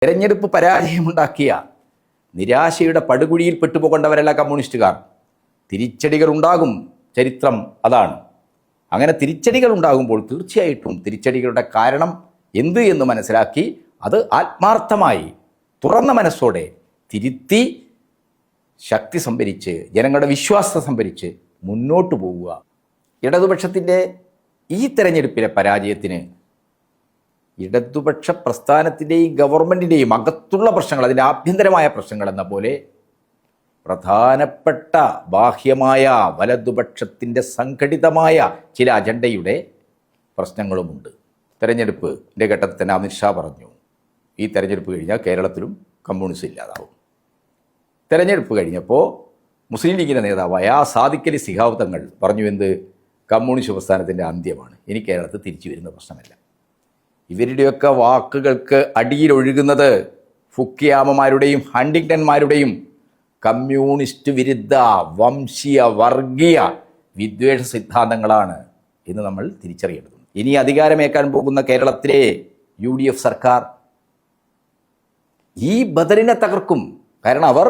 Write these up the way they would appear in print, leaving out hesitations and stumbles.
തെരഞ്ഞെടുപ്പ് പരാജയമുണ്ടാക്കിയ നിരാശയുടെ പടുകുഴിയിൽ പെട്ടുപോകേണ്ടവരല്ല കമ്മ്യൂണിസ്റ്റുകാർ. തിരിച്ചടികൾ ഉണ്ടാകും, ചരിത്രം അതാണ്. അങ്ങനെ തിരിച്ചടികൾ ഉണ്ടാകുമ്പോൾ തീർച്ചയായിട്ടും തിരിച്ചടികളുടെ കാരണം എന്ത് എന്ന് മനസ്സിലാക്കി അത് ആത്മാർത്ഥമായി തുറന്ന മനസ്സോടെ തിരുത്തി ശക്തി സംഭരിച്ച് ജനങ്ങളുടെ വിശ്വാസം സംഭരിച്ച് മുന്നോട്ട് പോവുക. ഇടതുപക്ഷത്തിൻ്റെ ഈ തെരഞ്ഞെടുപ്പിലെ പരാജയത്തിന് ഇടതുപക്ഷ പ്രസ്ഥാനത്തിൻ്റെയും ഗവൺമെൻറ്റിൻ്റെയും അകത്തുള്ള പ്രശ്നങ്ങൾ, അതിൻ്റെ ആഭ്യന്തരമായ പ്രശ്നങ്ങൾ എന്ന പോലെ പ്രധാനപ്പെട്ട ബാഹ്യമായ വലതുപക്ഷത്തിൻ്റെ സംഘടിതമായ ചില അജണ്ടയുടെ പ്രശ്നങ്ങളുമുണ്ട്. തെരഞ്ഞെടുപ്പിൻ്റെ ഘട്ടത്തിൽ തന്നെ അമിത്ഷാ പറഞ്ഞു, ഈ തെരഞ്ഞെടുപ്പ് കഴിഞ്ഞാൽ കേരളത്തിലും കമ്മ്യൂണിസം ഇല്ലാതാവും. തെരഞ്ഞെടുപ്പ് കഴിഞ്ഞപ്പോൾ മുസ്ലിം ലീഗിൻ്റെ നേതാവായ സാദിഖ് അലി ശിഹാബ് തങ്ങൾ പറഞ്ഞു, എന്ത്, കമ്മ്യൂണിസ്റ്റ് പ്രസ്ഥാനത്തിൻ്റെ അന്ത്യമാണ്, ഇനി കേരളത്തിൽ തിരിച്ചു വരുന്ന പ്രശ്നമല്ല. ഇവരുടെയൊക്കെ വാക്കുകൾക്ക് അടിയിലൊഴുകുന്നത് ഫുക്കിയാമമാരുടെയും ഹണ്ടിങ്ടൺമാരുടെയും കമ്മ്യൂണിസ്റ്റ് വിരുദ്ധ വംശീയ വർഗീയ വിദ്വേഷ സിദ്ധാന്തങ്ങളാണ് എന്ന് നമ്മൾ തിരിച്ചറിയേണ്ടതുണ്ട്. ഇനി അധികാരമേക്കാൻ പോകുന്ന കേരളത്തിലെ UDF സർക്കാർ ഈ ബദലിനെ തകർക്കും. കാരണം അവർ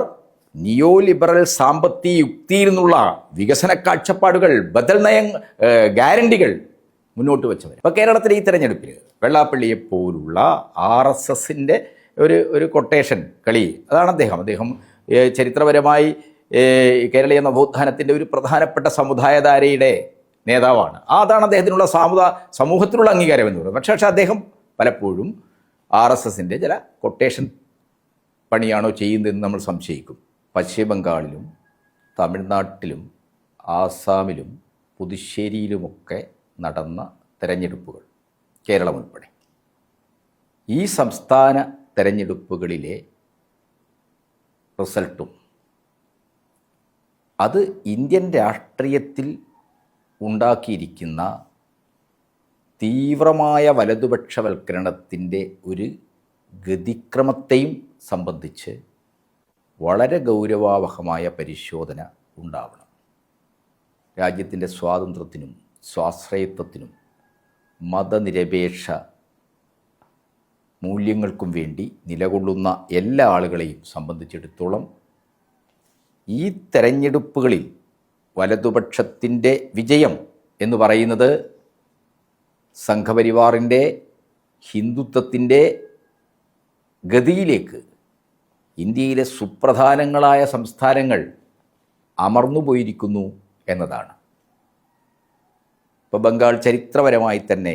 നിയോ ലിബറൽ സാമ്പത്തിക യുക്തിയിൽ നിന്നുള്ള വികസന കാഴ്ചപ്പാടുകൾ, ബദൽ ഗ്യാരണ്ടികൾ മുന്നോട്ട് വെച്ചവർ. ഇപ്പോൾ കേരളത്തിലെ ഈ തെരഞ്ഞെടുപ്പിൽ വെള്ളാപ്പള്ളിയെപ്പോലുള്ള RSSൻ്റെ ഒരു കൊട്ടേഷൻ കളി, അതാണ് അദ്ദേഹം ചരിത്രപരമായി കേരളീയ നവോത്ഥാനത്തിൻ്റെ ഒരു പ്രധാനപ്പെട്ട സമുദായധാരയുടെ നേതാവാണ്. അതാണ് അദ്ദേഹത്തിനുള്ള സമൂഹത്തിനുള്ള അംഗീകാരം എന്ന് പറയുന്നത്. പക്ഷേ അദ്ദേഹം പലപ്പോഴും RSSൻ്റെ ചില കൊട്ടേഷൻ പണിയാണോ ചെയ്യുന്നതെന്ന് നമ്മൾ സംശയിക്കും. പശ്ചിമ ബംഗാളിലും തമിഴ്നാട്ടിലും ആസാമിലും പുതുശ്ശേരിയിലുമൊക്കെ നടന്ന തെരഞ്ഞെടുപ്പുകൾ, കേരളം ഉൾപ്പെടെ, ഈ സംസ്ഥാന തെരഞ്ഞെടുപ്പുകളിലെ റിസൾട്ടും അത് ഇന്ത്യൻ രാഷ്ട്രീയത്തിൽ ഉണ്ടാക്കിയിരിക്കുന്ന തീവ്രമായ വലതുപക്ഷവൽക്കരണത്തിൻ്റെ ഒരു ഗതിക്രമത്തെയും സംബന്ധിച്ച് വളരെ ഗൗരവാവഹമായ പരിശോധന ഉണ്ടാവണം. രാജ്യത്തിൻ്റെ സ്വാതന്ത്ര്യത്തിനും സ്വാശ്രയത്വത്തിനും മതനിരപേക്ഷ മൂല്യങ്ങൾക്കും വേണ്ടി നിലകൊള്ളുന്ന എല്ലാ ആളുകളെയും സംബന്ധിച്ചിടത്തോളം ഈ തെരഞ്ഞെടുപ്പുകളിൽ വലതുപക്ഷത്തിൻ്റെ വിജയം എന്ന് പറയുന്നത് സംഘപരിവാറിൻ്റെ ഹിന്ദുത്വത്തിൻ്റെ ഗതിയിലേക്ക് ഇന്ത്യയിലെ സുപ്രധാനങ്ങളായ സംസ്ഥാനങ്ങൾ അമർന്നുപോയിരിക്കുന്നു എന്നതാണ്. ഇപ്പോൾ ബംഗാൾ ചരിത്രപരമായി തന്നെ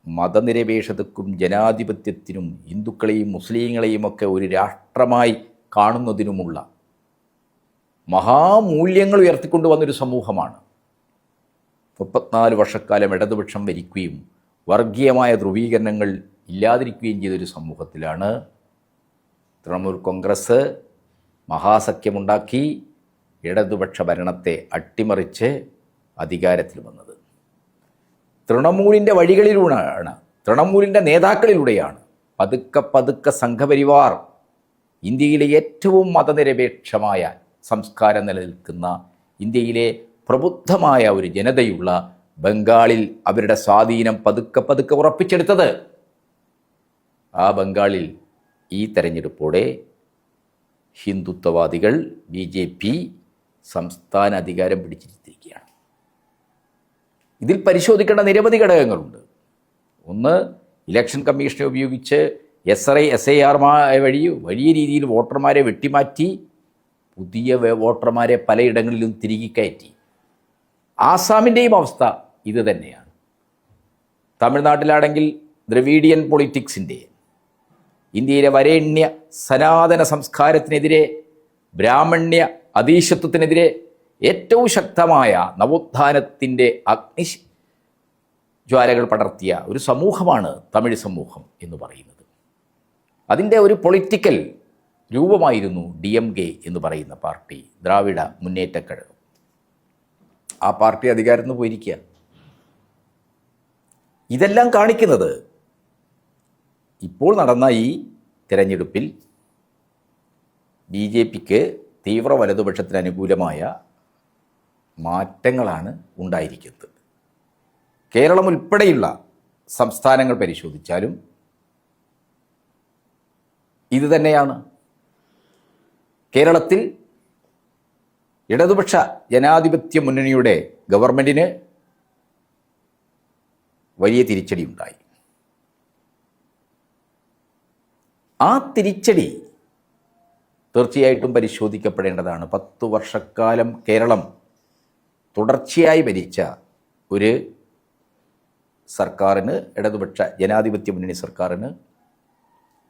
മതനിരപേക്ഷതയ്ക്കും ജനാധിപത്യത്തിനും ഹിന്ദുക്കളെയും മുസ്ലിങ്ങളെയും ഒക്കെ ഒരു രാഷ്ട്രമായി കാണുന്നതിനുമുള്ള മഹാമൂല്യങ്ങൾ ഉയർത്തിക്കൊണ്ടുവന്നൊരു സമൂഹമാണ്. 34 വർഷക്കാലം ഇടതുപക്ഷം ഭരിക്കുകയും വർഗീയമായ ധ്രുവീകരണങ്ങൾ ഇല്ലാതിരിക്കുകയും ചെയ്തൊരു സമൂഹത്തിലാണ് തൃണമൂൽ കോൺഗ്രസ് മഹാസഖ്യമുണ്ടാക്കി ഇടതുപക്ഷ ഭരണത്തെ അട്ടിമറിച്ച് അധികാരത്തിൽ വന്നത്. തൃണമൂലിൻ്റെ വഴികളിലൂടെയാണ്, തൃണമൂലിൻ്റെ നേതാക്കളിലൂടെയാണ് പതുക്കെ സംഘപരിവാർ ഇന്ത്യയിലെ ഏറ്റവും മതനിരപേക്ഷമായ സംസ്കാരം നിലനിൽക്കുന്ന ഇന്ത്യയിലെ പ്രബുദ്ധമായ ഒരു ജനതയുള്ള ബംഗാളിൽ അവരുടെ സ്വാധീനം പതുക്കെ ഉറപ്പിച്ചെടുത്തത്. ആ ബംഗാളിൽ ഈ തെരഞ്ഞെടുപ്പോടെ ഹിന്ദുത്വവാദികൾ BJP സംസ്ഥാന അധികാരം പിടിച്ചിരിക്കുകയാണ്. ഇതിൽ പരിശോധിക്കേണ്ട നിരവധി ഘടകങ്ങളുണ്ട്. ഒന്ന്, ഇലക്ഷൻ കമ്മീഷനെ ഉപയോഗിച്ച് SIR വഴി വലിയ രീതിയിൽ വോട്ടർമാരെ വെട്ടിമാറ്റി പുതിയ വോട്ടർമാരെ പലയിടങ്ങളിലും തിരികെ കയറ്റി. ആസാമിൻ്റെയും അവസ്ഥ ഇത് തന്നെയാണ്. തമിഴ്നാട്ടിലാണെങ്കിൽ ദ്രവീഡിയൻ പൊളിറ്റിക്സിൻ്റെ, ഇന്ത്യയിലെ വരേണ്യ സനാതന സംസ്കാരത്തിനെതിരെ, ബ്രാഹ്മണ്യ അധീശത്വത്തിനെതിരെ ഏറ്റവും ശക്തമായ നവോത്ഥാനത്തിൻ്റെ അഗ്നിജ്വാലകൾ പടർത്തിയ ഒരു സമൂഹമാണ് തമിഴ് സമൂഹം എന്ന് പറയുന്നത്. അതിൻ്റെ ഒരു പൊളിറ്റിക്കൽ രൂപമായിരുന്നു DMK എന്ന് പറയുന്ന പാർട്ടി, ദ്രാവിഡ മുന്നേറ്റ കഴകം. ആ പാർട്ടി അധികാരത്തിൽ നിന്ന് പോയിരിക്കുക. ഇതെല്ലാം കാണിക്കുന്നത് ഇപ്പോൾ നടന്ന ഈ തിരഞ്ഞെടുപ്പിൽ BJPക്ക് തീവ്ര വലതുപക്ഷത്തിന് അനുകൂലമായ മാറ്റങ്ങളാണ് ഉണ്ടായിരിക്കുന്നത്. കേരളം ഉൾപ്പെടെയുള്ള സംസ്ഥാനങ്ങൾ പരിശോധിച്ചാലും ഇത് തന്നെയാണ്. കേരളത്തിൽ ഇടതുപക്ഷ ജനാധിപത്യ മുന്നണിയുടെ ഗവൺമെൻറ്റിന് വലിയ തിരിച്ചടിയുണ്ടായി. ആ തിരിച്ചടി തീർച്ചയായിട്ടും പരിശോധിക്കപ്പെടേണ്ടതാണ്. 10 വർഷക്കാലം കേരളം തുടർച്ചയായി ഭരിച്ച ഒരു സർക്കാരിന്, ഇടതുപക്ഷ ജനാധിപത്യ മുന്നണി സർക്കാരിന്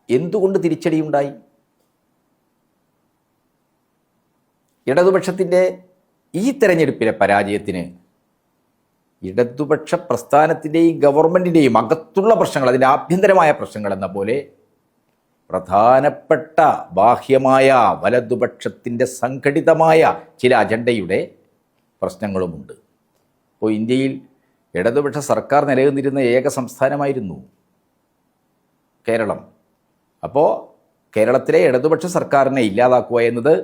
എന്തുകൊണ്ട് തിരിച്ചടിയുണ്ടായി? ഇടതുപക്ഷത്തിൻ്റെ ഈ തെരഞ്ഞെടുപ്പിലെ പരാജയത്തിന് ഇടതുപക്ഷ പ്രസ്ഥാനത്തിൻ്റെയും ഗവൺമെൻറ്റിൻ്റെയും അകത്തുള്ള പ്രശ്നങ്ങൾ, അതിൻ്റെ ആഭ്യന്തരമായ പ്രശ്നങ്ങൾ എന്ന പോലെ പ്രധാനപ്പെട്ട ബാഹ്യമായ വലതുപക്ഷത്തിൻ്റെ സംഘടിതമായ ചില അജണ്ടയുടെ പ്രശ്നങ്ങളുമുണ്ട്. ഇപ്പോൾ ഇന്ത്യയിൽ ഇടതുപക്ഷ സർക്കാർ നിലനിന്നിരുന്ന ഏക സംസ്ഥാനമായിരുന്നു കേരളം. അപ്പോൾ കേരളത്തിലെ ഇടതുപക്ഷ സർക്കാരിനെ ഇല്ലാതാക്കുക എന്നത്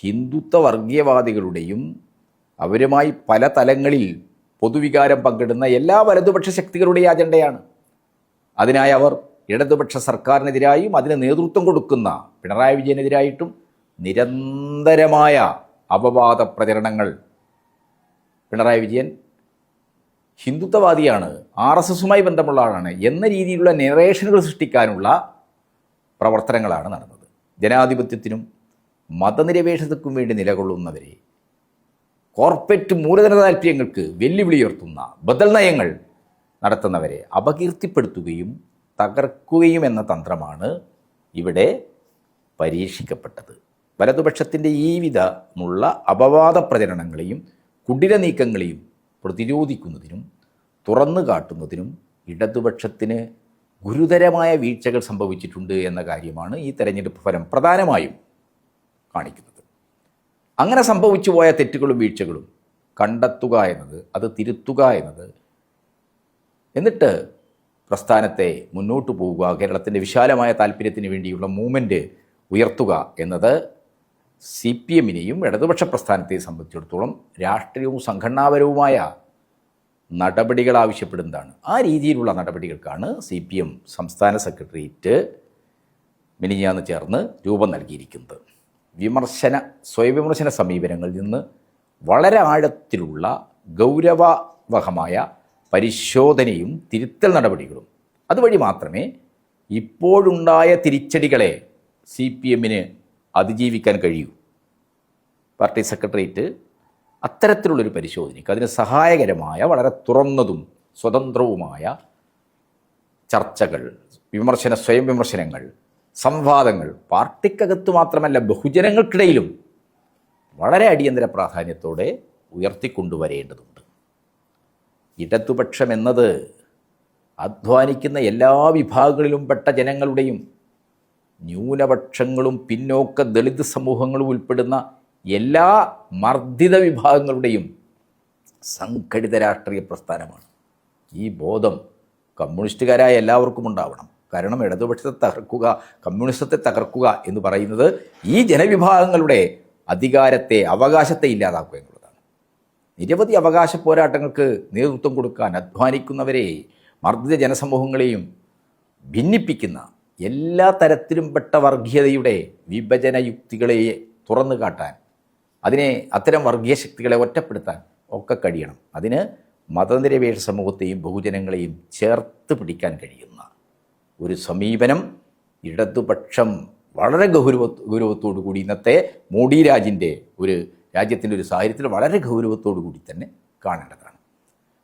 ഹിന്ദുത്വ വർഗീയവാദികളുടെയും അവരുമായി പല തലങ്ങളിൽ പൊതുവികാരം പങ്കിടുന്ന എല്ലാ വലതുപക്ഷ ശക്തികളുടെയും അജണ്ടയാണ്. അതിനായി അവർ ഇടതുപക്ഷ സർക്കാരിനെതിരായും അതിന് നേതൃത്വം കൊടുക്കുന്ന പിണറായി വിജയനെതിരായിട്ടും നിരന്തരമായ അപവാദ പ്രചരണങ്ങൾ. പിണറായി വിജയൻ ഹിന്ദുത്വവാദിയാണ്, RSSുമായി ബന്ധമുള്ള ആളാണ് എന്ന രീതിയിലുള്ള നെറേഷനുകൾ സൃഷ്ടിക്കാനുള്ള പ്രവർത്തനങ്ങളാണ് നടന്നത്. ജനാധിപത്യത്തിനും മതനിരപേക്ഷതയ്ക്കും വേണ്ടി നിലകൊള്ളുന്നവരെ, കോർപ്പറേറ്റ് മൂലധന താൽപ്പര്യങ്ങൾക്ക് വെല്ലുവിളി ഉയർത്തുന്ന ബദൽ നയങ്ങൾ നടത്തുന്നവരെ അപകീർത്തിപ്പെടുത്തുകയും തകർക്കുകയും എന്ന തന്ത്രമാണ് ഇവിടെ പരീക്ഷിക്കപ്പെട്ടത്. വലതുപക്ഷത്തിൻ്റെ ഈ വിധമുള്ള അപവാദ പ്രചരണങ്ങളെയും കുടില നീക്കങ്ങളെയും പ്രതിരോധിക്കുന്നതിനും തുറന്നു കാട്ടുന്നതിനും ഇടതുപക്ഷത്തിന് ഗുരുതരമായ വീഴ്ചകൾ സംഭവിച്ചിട്ടുണ്ട് എന്ന കാര്യമാണ് ഈ തെരഞ്ഞെടുപ്പ് ഫലം പ്രധാനമായും കാണിക്കുന്നത്. അങ്ങനെ സംഭവിച്ചു പോയ തെറ്റുകളും വീഴ്ചകളും കണ്ടെത്തുക എന്നത്, അത് തിരുത്തുക എന്നത്, എന്നിട്ട് പ്രസ്ഥാനത്തെ മുന്നോട്ട് പോവുക, കേരളത്തിൻ്റെ വിശാലമായ താല്പര്യത്തിന് വേണ്ടിയുള്ള മൂവ്മെൻറ്റ് ഉയർത്തുക എന്നത് CPMനെയും ഇടതുപക്ഷ പ്രസ്ഥാനത്തെയും സംബന്ധിച്ചിടത്തോളം രാഷ്ട്രീയവും സംഘടനാപരവുമായ നടപടികൾ ആവശ്യപ്പെടുന്നതാണ്. ആ രീതിയിലുള്ള നടപടികൾക്കാണ് CPM സംസ്ഥാന സെക്രട്ടേറിയറ്റ് മിനിഞ്ഞാന്ന് ചേർന്ന് രൂപം നൽകിയിരിക്കുന്നത്. സ്വയംവിമർശന സമീപനങ്ങളിൽ നിന്ന് വളരെ ആഴത്തിലുള്ള ഗൗരവവഹമായ പരിശോധനയും തിരുത്തൽ നടപടികളും, അതുവഴി മാത്രമേ ഇപ്പോഴുണ്ടായ തിരിച്ചടികളെ CPMന് അതിജീവിക്കാൻ കഴിയൂ. പാർട്ടി സെക്രട്ടേറിയറ്റ് അത്തരത്തിലുള്ളൊരു പരിശോധനയ്ക്ക്, അതിന് സഹായകരമായ വളരെ തുറന്നതും സ്വതന്ത്രവുമായ ചർച്ചകൾ, സ്വയം വിമർശനങ്ങൾ, സംവാദങ്ങൾ പാർട്ടിക്കകത്ത് മാത്രമല്ല ബഹുജനങ്ങൾക്കിടയിലും വളരെ അടിയന്തര പ്രാധാന്യത്തോടെ ഉയർത്തിക്കൊണ്ടുവരേണ്ടതുണ്ട്. ഇടതുപക്ഷം എന്നത് അധ്വാനിക്കുന്ന എല്ലാ വിഭാഗങ്ങളിലും പെട്ട ജനങ്ങളുടെയും, ന്യൂനപക്ഷങ്ങളും പിന്നോക്ക ദളിത് സമൂഹങ്ങളും ഉൾപ്പെടുന്ന എല്ലാ മർദ്ദിത വിഭാഗങ്ങളുടെയും സംഘടിത രാഷ്ട്രീയ പ്രസ്ഥാനമാണ്. ഈ ബോധം കമ്മ്യൂണിസ്റ്റുകാരായ എല്ലാവർക്കും ഉണ്ടാവണം. കാരണം ഇടതുപക്ഷത്തെ തകർക്കുക, കമ്മ്യൂണിസത്തെ തകർക്കുക എന്ന് പറയുന്നത് ഈ ജനവിഭാഗങ്ങളുടെ അധികാരത്തെ, അവകാശത്തെ ഇല്ലാതാക്കുക എന്നുള്ളതാണ്. നിരവധി അവകാശ പോരാട്ടങ്ങൾക്ക് നേതൃത്വം കൊടുക്കാൻ അധ്വാനിക്കുന്നവരെ, മർദ്ദിത ജനസമൂഹങ്ങളെയും ഭിന്നിപ്പിക്കുന്ന എല്ലാ തരത്തിലും പെട്ട വർഗീയതയുടെ വിഭജന യുക്തികളെ തുറന്നു കാട്ടാൻ, അത്തരം വർഗീയ ശക്തികളെ ഒറ്റപ്പെടുത്താൻ ഒക്കെ കഴിയണം. അതിന് മതനിരപേക്ഷ സമൂഹത്തെയും ബഹുജനങ്ങളെയും ചേർത്ത് പിടിക്കാൻ കഴിയുന്ന ഒരു സമീപനം ഇടതുപക്ഷം വളരെ ഗൗരവത്തോടു കൂടി ഇന്നത്തെ മോഡി രാജ്യത്തിൻ്റെ ഒരു സാഹചര്യത്തിൽ വളരെ ഗൗരവത്തോടു കൂടി തന്നെ കാണേണ്ടതാണ്.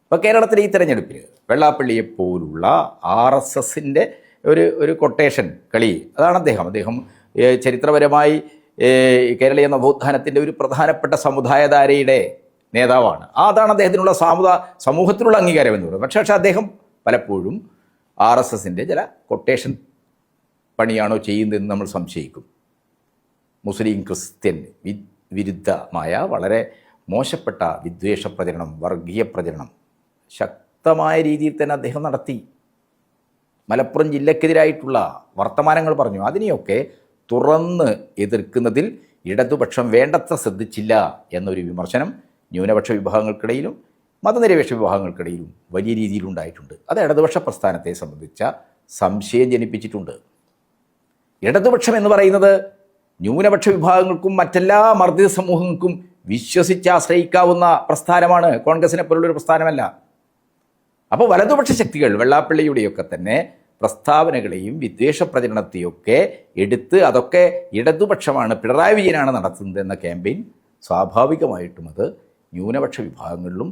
ഇപ്പോൾ കേരളത്തിലെ ഈ തെരഞ്ഞെടുപ്പിൽ വെള്ളാപ്പള്ളിയെപ്പോലുള്ള RSSൻ്റെ ഒരു കൊട്ടേഷൻ കളി, അതാണ് അദ്ദേഹം ചരിത്രപരമായി കേരളീയ നവോത്ഥാനത്തിൻ്റെ ഒരു പ്രധാനപ്പെട്ട സമുദായധാരയുടെ നേതാവാണ്. അതാണ് അദ്ദേഹത്തിനുള്ള സമൂഹത്തിനുള്ള അംഗീകാരം എന്ന് പറയുന്നത്. പക്ഷേ അദ്ദേഹം പലപ്പോഴും RSSൻ്റെ ചില കൊട്ടേഷൻ പണിയാണോ ചെയ്യുന്നതെന്ന് നമ്മൾ സംശയിക്കും. മുസ്ലിം ക്രിസ്ത്യൻ വിരുദ്ധമായ വളരെ മോശപ്പെട്ട വിദ്വേഷ പ്രചരണം, വർഗീയ പ്രചരണം ശക്തമായ രീതിയിൽ തന്നെ അദ്ദേഹം നടത്തി. മലപ്പുറം ജില്ലക്കെതിരായിട്ടുള്ള വർത്തമാനങ്ങൾ പറഞ്ഞു. അതിനെയൊക്കെ തുറന്ന് എതിർക്കുന്നതിൽ ഇടതുപക്ഷം വേണ്ടത്ര ശ്രദ്ധിച്ചില്ല എന്നൊരു വിമർശനം ന്യൂനപക്ഷ വിഭാഗങ്ങൾക്കിടയിലും മതനിരപേക്ഷ വിഭാഗങ്ങൾക്കിടയിലും വലിയ രീതിയിലുണ്ടായിട്ടുണ്ട്. അത് ഇടതുപക്ഷ പ്രസ്ഥാനത്തെ സംബന്ധിച്ച സംശയം ജനിപ്പിച്ചിട്ടുണ്ട്. ഇടതുപക്ഷം എന്ന് പറയുന്നത് ന്യൂനപക്ഷ വിഭാഗങ്ങൾക്കും മറ്റെല്ലാ മർദ്ദിത സമൂഹങ്ങൾക്കും വിശ്വസിച്ച് ആശ്രയിക്കാവുന്ന പ്രസ്ഥാനമാണ്, കോൺഗ്രസിനെ പോലുള്ളൊരു പ്രസ്ഥാനമല്ല. അപ്പോൾ വലതുപക്ഷ ശക്തികൾ വെള്ളാപ്പള്ളിയുടെയൊക്കെ തന്നെ പ്രസ്താവനകളെയും വിദ്വേഷ പ്രചരണത്തെയൊക്കെ എടുത്ത് അതൊക്കെ ഇടതുപക്ഷമാണ്, പിണറായി വിജയനാണ് നടത്തുന്നത് എന്ന ക്യാമ്പയിൻ സ്വാഭാവികമായിട്ടും അത് ന്യൂനപക്ഷ വിഭാഗങ്ങളിലും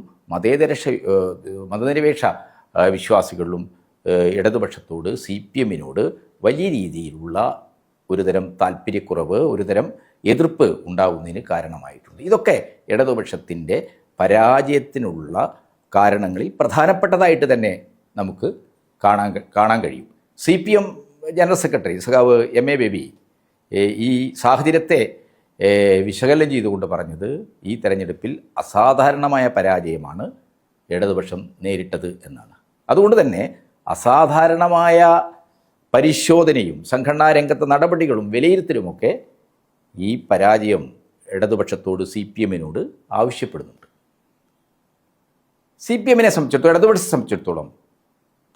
മതനിരപേക്ഷ വിശ്വാസികളിലും ഇടതുപക്ഷത്തോട് CPM-നോട് വലിയ രീതിയിലുള്ള ഒരുതരം താല്പര്യക്കുറവ്, ഒരുതരം എതിർപ്പ് ഉണ്ടാകുന്നതിന് കാരണമായിട്ടുണ്ട്. ഇതൊക്കെ ഇടതുപക്ഷത്തിൻ്റെ പരാജയത്തിനുള്ള കാരണങ്ങളിൽ പ്രധാനപ്പെട്ടതായിട്ട് തന്നെ നമുക്ക് കാണാൻ കഴിയും. CPM ജനറൽ സെക്രട്ടറി സഖാവ് MA ബേബി ഈ സാഹചര്യത്തെ വിശകലനം ചെയ്തുകൊണ്ട് പറഞ്ഞത് ഈ തെരഞ്ഞെടുപ്പിൽ അസാധാരണമായ പരാജയമാണ് ഇടതുപക്ഷം നേരിട്ടത് എന്നാണ്. അതുകൊണ്ട് തന്നെ അസാധാരണമായ പരിശോധനയും സംഘടനാ രംഗത്തെ നടപടികളും വിലയിരുത്തലുമൊക്കെ ഈ പരാജയം ഇടതുപക്ഷത്തോട് CPM-നോട് ആവശ്യപ്പെടുന്നുണ്ട്. CPM-നെ സംബന്ധിച്ചിടത്തോളം, ഇടതുപക്ഷത്തെ സംബന്ധിച്ചിടത്തോളം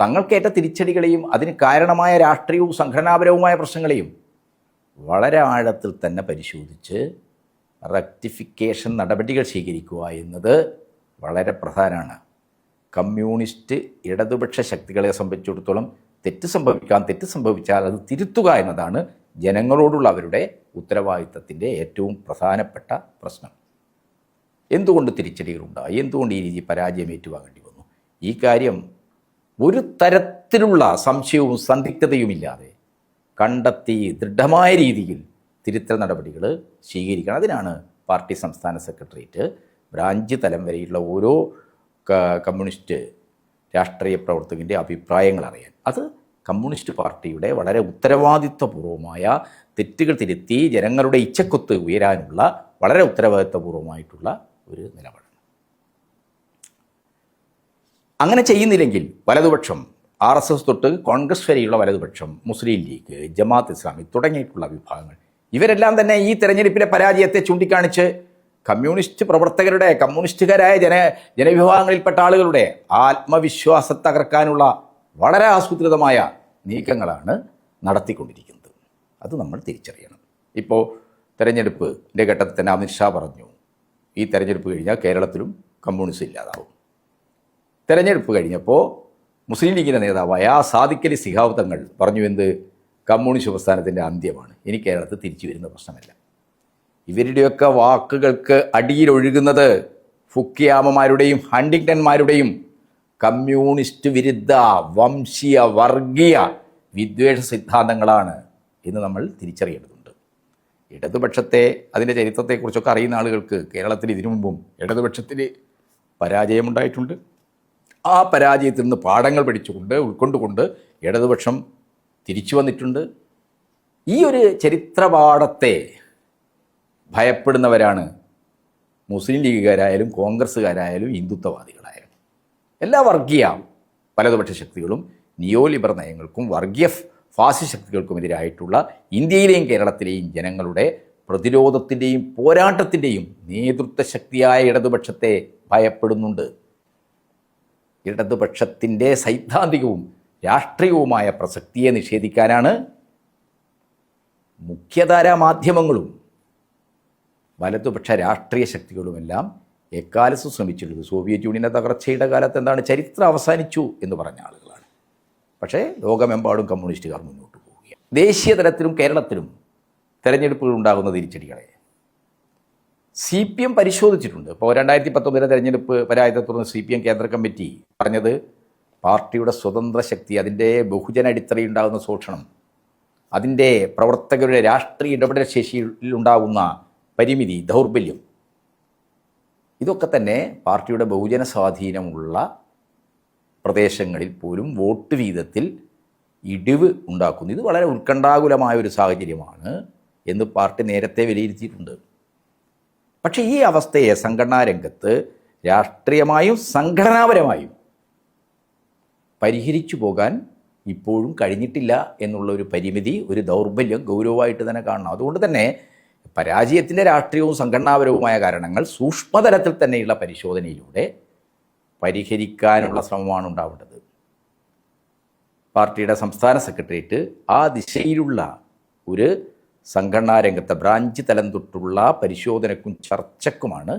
തങ്ങൾക്കേറ്റ തിരിച്ചടികളെയും അതിന് കാരണമായ രാഷ്ട്രീയവും സംഘടനാപരവുമായ പ്രശ്നങ്ങളെയും വളരെ ആഴത്തിൽ തന്നെ പരിശോധിച്ച് റെക്ടിഫിക്കേഷൻ നടപടികൾ സ്വീകരിക്കുക എന്നത് വളരെ പ്രധാനമാണ്. കമ്മ്യൂണിസ്റ്റ് ഇടതുപക്ഷ ശക്തികളെ സംബന്ധിച്ചിടത്തോളം തെറ്റ് സംഭവിച്ചാൽ അത് തിരുത്തുക എന്നതാണ് ജനങ്ങളോടുള്ള അവരുടെ ഉത്തരവാദിത്തത്തിൻ്റെ ഏറ്റവും പ്രധാനപ്പെട്ട പ്രശ്നം. എന്തുകൊണ്ട് തിരിച്ചടികളുണ്ടായി, എന്തുകൊണ്ട് ഈ രീതി പരാജയം ഏറ്റുവാങ്ങേണ്ടി വന്നു, ഈ കാര്യം ഒരു തരത്തിലുള്ള സംശയവും സന്ദിഗ്ധതയുമില്ലാതെ കണ്ടെത്തി ദൃഢമായ രീതിയിൽ തിരുത്തൽ നടപടികൾ സ്വീകരിക്കണം. അതിനാണ് പാർട്ടി സംസ്ഥാന സെക്രട്ടേറിയറ്റ് ബ്രാഞ്ച് തലം വരെയുള്ള ഓരോ കമ്മ്യൂണിസ്റ്റ് രാഷ്ട്രീയ പ്രവർത്തകൻ്റെ അഭിപ്രായങ്ങൾ അറിയാൻ, അത് കമ്മ്യൂണിസ്റ്റ് പാർട്ടിയുടെ വളരെ ഉത്തരവാദിത്വപൂർവമായ തെറ്റുകൾ തിരുത്തി ജനങ്ങളുടെ ഇച്ഛക്കൊത്ത് ഉയരാനുള്ള വളരെ ഉത്തരവാദിത്വപൂർവമായിട്ടുള്ള ഒരു നിലപാടാണ്. അങ്ങനെ ചെയ്യുന്നില്ലെങ്കിൽ വലതുപക്ഷം, RSS തൊട്ട് കോൺഗ്രസ് വരെയുള്ള വലതുപക്ഷം, മുസ്ലിം ലീഗ്, ജമാഅത്ത് ഇസ്ലാമി തുടങ്ങിയിട്ടുള്ള വിഭാഗങ്ങൾ ഇവരെല്ലാം തന്നെ ഈ തെരഞ്ഞെടുപ്പിലെ പരാജയത്തെ ചൂണ്ടിക്കാണിച്ച് കമ്മ്യൂണിസ്റ്റ് പ്രവർത്തകരുടെ, കമ്മ്യൂണിസ്റ്റുകാരായ ജനവിഭാഗങ്ങളിൽപ്പെട്ട ആളുകളുടെ ആത്മവിശ്വാസം തകർക്കാനുള്ള വളരെ ആസൂത്രിതമായ നീക്കങ്ങളാണ് നടത്തിക്കൊണ്ടിരിക്കുന്നത്. അത് നമ്മൾ തിരിച്ചറിയണം. ഇപ്പോൾ തെരഞ്ഞെടുപ്പിൻ്റെ ഘട്ടത്തിൽ തന്നെ അമിത്ഷാ പറഞ്ഞു, ഈ തെരഞ്ഞെടുപ്പ് കഴിഞ്ഞാൽ കേരളത്തിലും കമ്മ്യൂണിസം ഇല്ലാതാവും. തെരഞ്ഞെടുപ്പ് കഴിഞ്ഞപ്പോൾ മുസ്ലിം ലീഗിൻ്റെ നേതാവായ സാദിഖ് അലി ശിഹാബ് തങ്ങൾ പറഞ്ഞു, എന്ത്, കമ്മ്യൂണിസ്റ്റ് പ്രസ്ഥാനത്തിൻ്റെ അന്ത്യമാണ്, ഇനി കേരളത്തിൽ തിരിച്ചു വരുന്ന പ്രശ്നമല്ല. ഇവരുടെയൊക്കെ വാക്കുകൾക്ക് അടിയിലൊഴുകുന്നത് ഫുക്കിയാമമാരുടെയും ഹണ്ടിങ്ടൺമാരുടെയും കമ്മ്യൂണിസ്റ്റ് വിരുദ്ധ വംശീയ വർഗീയ വിദ്വേഷ സിദ്ധാന്തങ്ങളാണ് എന്ന് നമ്മൾ തിരിച്ചറിയേണ്ടതുണ്ട്. ഇടതുപക്ഷത്തെ, അതിൻ്റെ ചരിത്രത്തെക്കുറിച്ചൊക്കെ അറിയുന്ന ആളുകൾക്ക് കേരളത്തിൽ ഇതിനു മുമ്പും ഇടതുപക്ഷത്തിന് പരാജയമുണ്ടായിട്ടുണ്ട്. ആ പരാജയത്തിൽ നിന്ന് പാഠങ്ങൾ ഉൾക്കൊണ്ടുകൊണ്ട് ഇടതുപക്ഷം തിരിച്ചു വന്നിട്ടുണ്ട്. ഈ ഒരു ചരിത്രപാഠത്തെ ഭയപ്പെടുന്നവരാണ് മുസ്ലിം ലീഗുകാരായാലും കോൺഗ്രസ്സുകാരായാലും ഹിന്ദുത്വവാദികളായാലും. എല്ലാ വർഗീയ വലതുപക്ഷ ശക്തികളും നിയോ ലിബറൽ നയങ്ങൾക്കും വർഗീയ ഫാസിസ്റ്റ് ശക്തികൾക്കുമെതിരായിട്ടുള്ള ഇന്ത്യയിലെയും കേരളത്തിലെയും ജനങ്ങളുടെ പ്രതിരോധത്തിൻ്റെയും പോരാട്ടത്തിൻ്റെയും നേതൃത്വ ശക്തിയായ ഇടതുപക്ഷത്തെ ഭയപ്പെടുന്നുണ്ട്. ഇടതുപക്ഷത്തിൻ്റെ സൈദ്ധാന്തികവും രാഷ്ട്രീയവുമായ പ്രസക്തിയെ നിഷേധിക്കാനാണ് മുഖ്യധാരാ മാധ്യമങ്ങളും വലതുപക്ഷ രാഷ്ട്രീയ ശക്തികളുമെല്ലാം എക്കാലത്തും ശ്രമിച്ചിട്ടുള്ളത്. സോവിയറ്റ് യൂണിയൻ്റെ തകർച്ചയുടെ കാലത്ത് എന്താണ്, ചരിത്രം അവസാനിച്ചു എന്ന് പറഞ്ഞ ആളുകളാണ്. പക്ഷേ ലോകമെമ്പാടും കമ്മ്യൂണിസ്റ്റുകാർ മുന്നോട്ട് പോവുകയാണ്. ദേശീയ തലത്തിലും കേരളത്തിലും തെരഞ്ഞെടുപ്പുകൾ ഉണ്ടാകുന്ന തിരിച്ചടികളെ CPM പരിശോധിച്ചിട്ടുണ്ട്. ഇപ്പോൾ 2019 തെരഞ്ഞെടുപ്പ് പരാജയത്തെ തുടർന്ന് CPM കേന്ദ്ര കമ്മിറ്റി പറഞ്ഞത് പാർട്ടിയുടെ സ്വതന്ത്ര ശക്തി, അതിൻ്റെ ബഹുജന അടിത്തറയുണ്ടാകുന്ന ശോഷണം, അതിൻ്റെ പ്രവർത്തകരുടെ രാഷ്ട്രീയ ഇടപെടൽ ശേഷിയിലുണ്ടാകുന്ന പരിമിതി, ദൗർബല്യം, ഇതൊക്കെ തന്നെ പാർട്ടിയുടെ ബഹുജന സ്വാധീനമുള്ള പ്രദേശങ്ങളിൽ പോലും വോട്ട് വീതത്തിൽ ഇടിവ് ഉണ്ടാക്കുന്നു. ഇത് വളരെ ഉത്കണ്ഠാകുലമായ ഒരു സാഹചര്യമാണ് എന്ന് പാർട്ടി നേരത്തെ വിലയിരുത്തിയിട്ടുണ്ട്. പക്ഷേ ഈ അവസ്ഥയെ സംഘടനാ രംഗത്ത് രാഷ്ട്രീയമായും സംഘടനാപരമായും പരിഹരിച്ചു പോകാൻ ഇപ്പോഴും കഴിഞ്ഞിട്ടില്ല എന്നുള്ള ഒരു പരിമിതി, ഒരു ദൗർബല്യം ഗൗരവമായിട്ട് തന്നെ കാണണം. അതുകൊണ്ട് തന്നെ പരാജയത്തിൻ്റെ രാഷ്ട്രീയവും സംഘടനാപരവുമായ കാരണങ്ങൾ സൂക്ഷ്മതലത്തിൽ തന്നെയുള്ള പരിശോധനയിലൂടെ പരിഹരിക്കാനുള്ള ശ്രമമാണ് ഉണ്ടാവേണ്ടത്. പാർട്ടിയുടെ സംസ്ഥാന സെക്രട്ടേറിയറ്റ് ആ ദിശയിലുള്ള ഒരു സംഘടനാ രംഗത്തെ ബ്രാഞ്ച് തലം തൊട്ടുള്ള പരിശോധനക്കും ചർച്ചക്കുമാണ്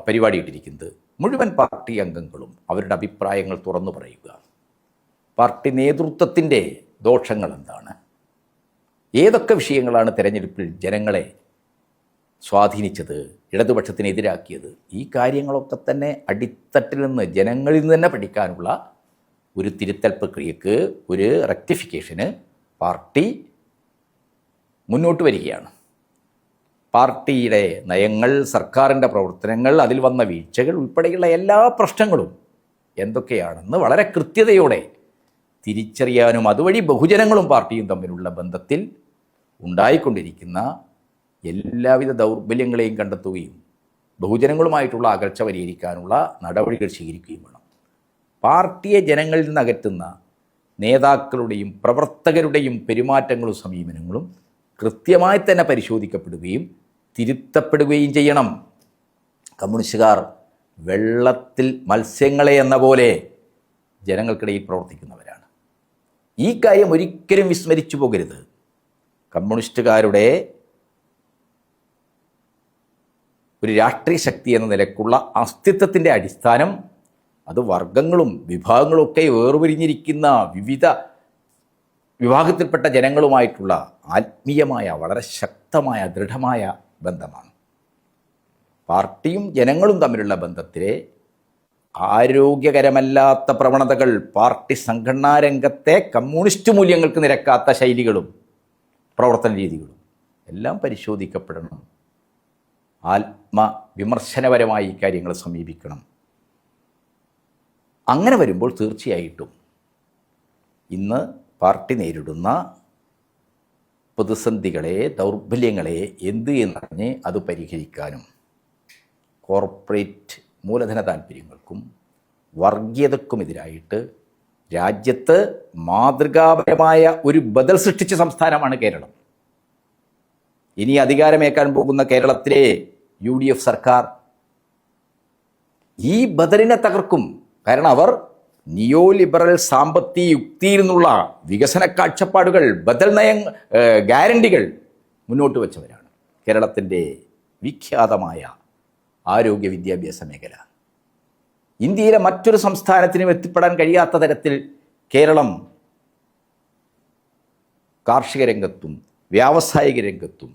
പരിപാടി ഇട്ടിരിക്കുന്നത്. മുഴുവൻ പാർട്ടി അംഗങ്ങളും അവരുടെ അഭിപ്രായങ്ങൾ തുറന്നു പറയുക. പാർട്ടി നേതൃത്വത്തിൻ്റെ ദോഷങ്ങൾ എന്താണ്, ഏതൊക്കെ വിഷയങ്ങളാണ് തെരഞ്ഞെടുപ്പിൽ ജനങ്ങളെ സ്വാധീനിച്ചത്, ഇടതുപക്ഷത്തിനെതിരാക്കിയത്, ഈ കാര്യങ്ങളൊക്കെ തന്നെ അടിത്തട്ടിൽ നിന്ന് ജനങ്ങളിൽ നിന്ന് തന്നെ പഠിക്കാനുള്ള ഒരു തിരുത്തൽ പ്രക്രിയക്ക്, ഒരു റെക്ടിഫിക്കേഷന് പാർട്ടി മുന്നോട്ട് വരികയാണ്. പാർട്ടിയുടെ നയങ്ങൾ, സർക്കാരിൻ്റെ പ്രവർത്തനങ്ങൾ, അതിൽ വന്ന വീഴ്ചകൾ ഉൾപ്പെടെയുള്ള എല്ലാ പ്രശ്നങ്ങളും എന്തൊക്കെയാണെന്ന് വളരെ കൃത്യതയോടെ തിരിച്ചറിയാനും അതുവഴി ബഹുജനങ്ങളും പാർട്ടിയും തമ്മിലുള്ള ബന്ധത്തിൽ ഉണ്ടായിക്കൊണ്ടിരിക്കുന്ന എല്ലാവിധ ദൗർബല്യങ്ങളെയും കണ്ടെത്തുകയും ബഹുജനങ്ങളുമായിട്ടുള്ള അകൽച്ച പരിഹരിക്കാനുള്ള നടപടികൾ സ്വീകരിക്കുകയും വേണം. പാർട്ടിയെ ജനങ്ങളിൽ നിന്ന് അകറ്റുന്ന നേതാക്കളുടെയും പ്രവർത്തകരുടെയും പെരുമാറ്റങ്ങളും സമീപനങ്ങളും കൃത്യമായി തന്നെ പരിശോധിക്കപ്പെടുകയും തിരുത്തപ്പെടുകയും ചെയ്യണം. കമ്മ്യൂണിസ്റ്റുകാർ വെള്ളത്തിൽ മത്സ്യങ്ങളെ എന്ന പോലെ ജനങ്ങൾക്കിടയിൽ പ്രവർത്തിക്കുന്നവരാണ്. ഈ കാര്യം ഒരിക്കലും വിസ്മരിച്ചു പോകരുത്. കമ്മ്യൂണിസ്റ്റുകാരുടെ ഒരു രാഷ്ട്രീയ ശക്തി എന്ന നിലക്കുള്ള അസ്തിത്വത്തിൻ്റെ അടിസ്ഥാനം അത് വർഗങ്ങളും വിഭാഗങ്ങളും ഒക്കെ വേർപിരിഞ്ഞിരിക്കുന്ന വിവിധ വിഭാഗത്തിൽപ്പെട്ട ജനങ്ങളുമായിട്ടുള്ള ആത്മീയമായ വളരെ ശക്തമായ ദൃഢമായ ബന്ധമാണ്. പാർട്ടിയും ജനങ്ങളും തമ്മിലുള്ള ബന്ധത്തിലെ ആരോഗ്യകരമല്ലാത്ത പ്രവണതകൾ, പാർട്ടി സംഘടനാ രംഗത്തെ കമ്മ്യൂണിസ്റ്റ് മൂല്യങ്ങൾക്ക് നിരക്കാത്ത ശൈലികളും പ്രവർത്തന രീതികളും എല്ലാം പരിശോധിക്കപ്പെടണം. ആത്മവിമർശനപരമായി കാര്യങ്ങൾ സമീപിക്കണം. അങ്ങനെ വരുമ്പോൾ തീർച്ചയായിട്ടും ഇന്ന് പാർട്ടി നേരിടുന്ന പ്രതിസന്ധികളെ, ദൗർബല്യങ്ങളെ എന്ത് എന്നറിഞ്ഞ് അത് പരിഹരിക്കാനും കോർപ്പറേറ്റ് മൂലധന താൽപ്പര്യങ്ങൾക്കും വർഗീയതക്കുമെതിരായിട്ട് രാജ്യത്ത് മാതൃകാപരമായ ഒരു ബദൽ സൃഷ്ടിച്ച സംസ്ഥാനമാണ് കേരളം. ഇനി അധികാരമേക്കാൻ പോകുന്ന കേരളത്തിലെ UDF സർക്കാർ ഈ ബദലിനെ തകർക്കും. കാരണം അവർ നിയോ ലിബറൽ സാമ്പത്തിക യുക്തിയിൽ നിന്നുള്ള വികസന കാഴ്ചപ്പാടുകൾ, ബദൽ ഗ്യാരണ്ടികൾ മുന്നോട്ട് വച്ചവരാണ്. കേരളത്തിൻ്റെ വിഖ്യാതമായ ആരോഗ്യ വിദ്യാഭ്യാസ മേഖല ഇന്ത്യയിലെ മറ്റൊരു സംസ്ഥാനത്തിനും എത്തിപ്പെടാൻ കഴിയാത്ത തരത്തിൽ കേരളം കാർഷിക രംഗത്തും വ്യാവസായിക രംഗത്തും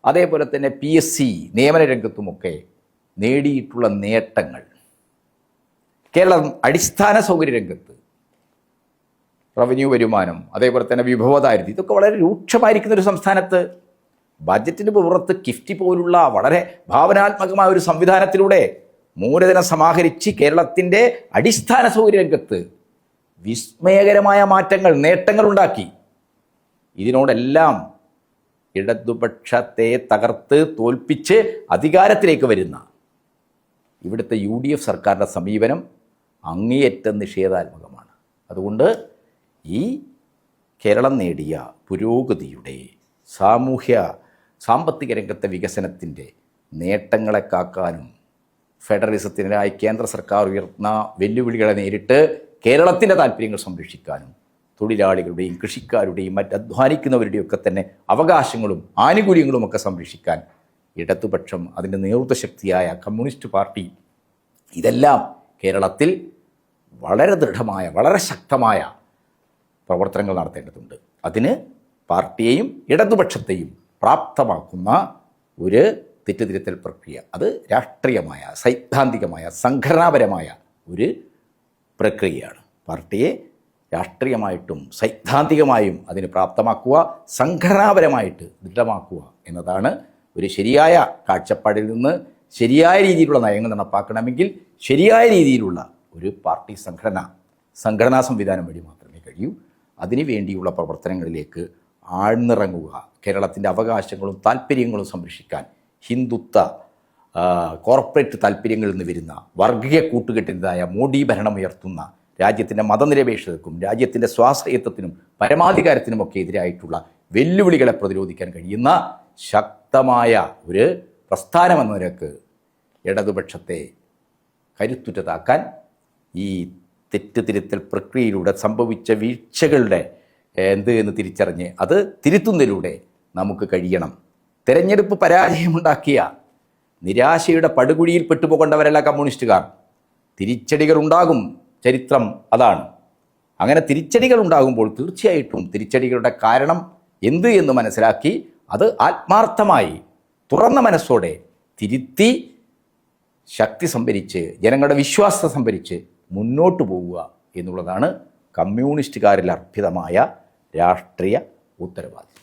അതേപോലെ തന്നെ PSC നിയമന രംഗത്തുമൊക്കെ നേടിയിട്ടുള്ള നേട്ടങ്ങൾ, കേരളം അടിസ്ഥാന സൗകര്യ രംഗത്ത് റവന്യൂ വരുമാനം, അതേപോലെ തന്നെ വിഭവദാരിദ്ര്യം, ഇതൊക്കെ വളരെ രൂക്ഷമായിരിക്കുന്ന ഒരു സംസ്ഥാനത്ത് ബജറ്റിന് പുറത്ത് കിഫ്റ്റി പോലുള്ള വളരെ ഭാവനാത്മകമായ ഒരു സംവിധാനത്തിലൂടെ മൂലധനം സമാഹരിച്ച് കേരളത്തിൻ്റെ അടിസ്ഥാന സൗകര്യ രംഗത്ത് വിസ്മയകരമായ മാറ്റങ്ങൾ, നേട്ടങ്ങൾ ഉണ്ടാക്കി. ഇതിനോടെല്ലാം ഇടതുപക്ഷത്തെ തകർത്ത് തോൽപ്പിച്ച് അധികാരത്തിലേക്ക് വരുന്ന ഇവിടുത്തെ UDF സർക്കാരിൻ്റെ സമീപനം അങ്ങേയറ്റം നിഷേധാത്മകമാണ്. അതുകൊണ്ട് ഈ കേരളം നേടിയ പുരോഗതിയുടെ സാമ്പത്തിക രംഗത്തെ വികസനത്തിൻ്റെ നേട്ടങ്ങളെ കാക്കാനും ഫെഡറലിസത്തിനായി കേന്ദ്ര സർക്കാർ ഉയർത്തുന്ന വെല്ലുവിളികളെ നേരിട്ട് കേരളത്തിൻ്റെ താല്പര്യങ്ങൾ സംരക്ഷിക്കാനും തൊഴിലാളികളുടെയും കൃഷിക്കാരുടെയും അധ്വാനിക്കുന്നവരുടെയൊക്കെ തന്നെ അവകാശങ്ങളും ആനുകൂല്യങ്ങളും ഒക്കെ സംരക്ഷിക്കാൻ ഇടതുപക്ഷം, അതിൻ്റെ നേതൃത്വ ശക്തിയായ കമ്മ്യൂണിസ്റ്റ് പാർട്ടി ഇതെല്ലാം കേരളത്തിൽ വളരെ ദൃഢമായ, വളരെ ശക്തമായ പ്രവർത്തനങ്ങൾ നടത്തേണ്ടതുണ്ട്. അതിന് പാർട്ടിയെയും ഇടതുപക്ഷത്തെയും പ്രാപ്തമാക്കുന്ന ഒരു തെറ്റുതിരുത്തൽ പ്രക്രിയ, അത് രാഷ്ട്രീയമായ, സൈദ്ധാന്തികമായ, സംഘടനാപരമായ ഒരു പ്രക്രിയയാണ്. പാർട്ടിയെ രാഷ്ട്രീയമായിട്ടും സൈദ്ധാന്തികമായും അതിന് പ്രാപ്തമാക്കുക, സംഘടനാപരമായിട്ട് ദൃഢമാക്കുക എന്നതാണ് ഒരു ശരിയായ കാഴ്ചപ്പാടിൽ നിന്ന് ശരിയായ രീതിയിലുള്ള നയങ്ങൾ നടപ്പാക്കണമെങ്കിൽ ശരിയായ രീതിയിലുള്ള ഒരു പാർട്ടി സംഘടനാ സംവിധാനം വഴി മാത്രമേ കഴിയൂ. അതിനു വേണ്ടിയുള്ള പ്രവർത്തനങ്ങളിലേക്ക് ആഴ്ന്നിറങ്ങുക. കേരളത്തിൻ്റെ അവകാശങ്ങളും താല്പര്യങ്ങളും സംരക്ഷിക്കാൻ ഹിന്ദുത്വ കോർപ്പറേറ്റ് താല്പര്യങ്ങളിൽ നിന്ന് വരുന്ന വർഗീയ കൂട്ടുകെട്ടിൻ്റെതായ മോഡി ഭരണമുയർത്തുന്ന രാജ്യത്തിൻ്റെ മതനിരപേക്ഷതയ്ക്കും രാജ്യത്തിൻ്റെ സ്വാശ്രയത്വത്തിനും പരമാധികാരത്തിനുമൊക്കെ എതിരായിട്ടുള്ള വെല്ലുവിളികളെ പ്രതിരോധിക്കാൻ കഴിയുന്ന ശക്തമായ ഒരു പ്രസ്ഥാനമെന്ന നിലക്ക് ഇടതുപക്ഷത്തെ കരുത്തുറ്റതാക്കാൻ ഈ തെറ്റുതിരുത്തൽ പ്രക്രിയയിലൂടെ സംഭവിച്ച വീഴ്ചകളുടെ എന്ത് എന്ന് തിരിച്ചറിഞ്ഞ് അത് തിരുത്തുന്നതിലൂടെ നമുക്ക് കഴിയണം. തെരഞ്ഞെടുപ്പ് പരാജയമുണ്ടാക്കിയ നിരാശയുടെ പടുകുഴിയിൽ പെട്ടുപോകേണ്ടവരല്ല കമ്മ്യൂണിസ്റ്റുകാർ. തിരിച്ചടികൾ ഉണ്ടാകും, ചരിത്രം അതാണ്. അങ്ങനെ തിരിച്ചടികൾ ഉണ്ടാകുമ്പോൾ തീർച്ചയായിട്ടും തിരിച്ചടികളുടെ കാരണം എന്ത് എന്ന് മനസ്സിലാക്കി അത് ആത്മാർത്ഥമായി തുറന്ന മനസ്സോടെ തിരുത്തി ശക്തി സംഭരിച്ച് ജനങ്ങളുടെ വിശ്വാസം സംഭരിച്ച് മുന്നോട്ട് പോവുക എന്നുള്ളതാണ് കമ്മ്യൂണിസ്റ്റുകാരിൽ അർപ്പിതമായ രാഷ്ട്രീയ ഉത്തരവാദിത്വം.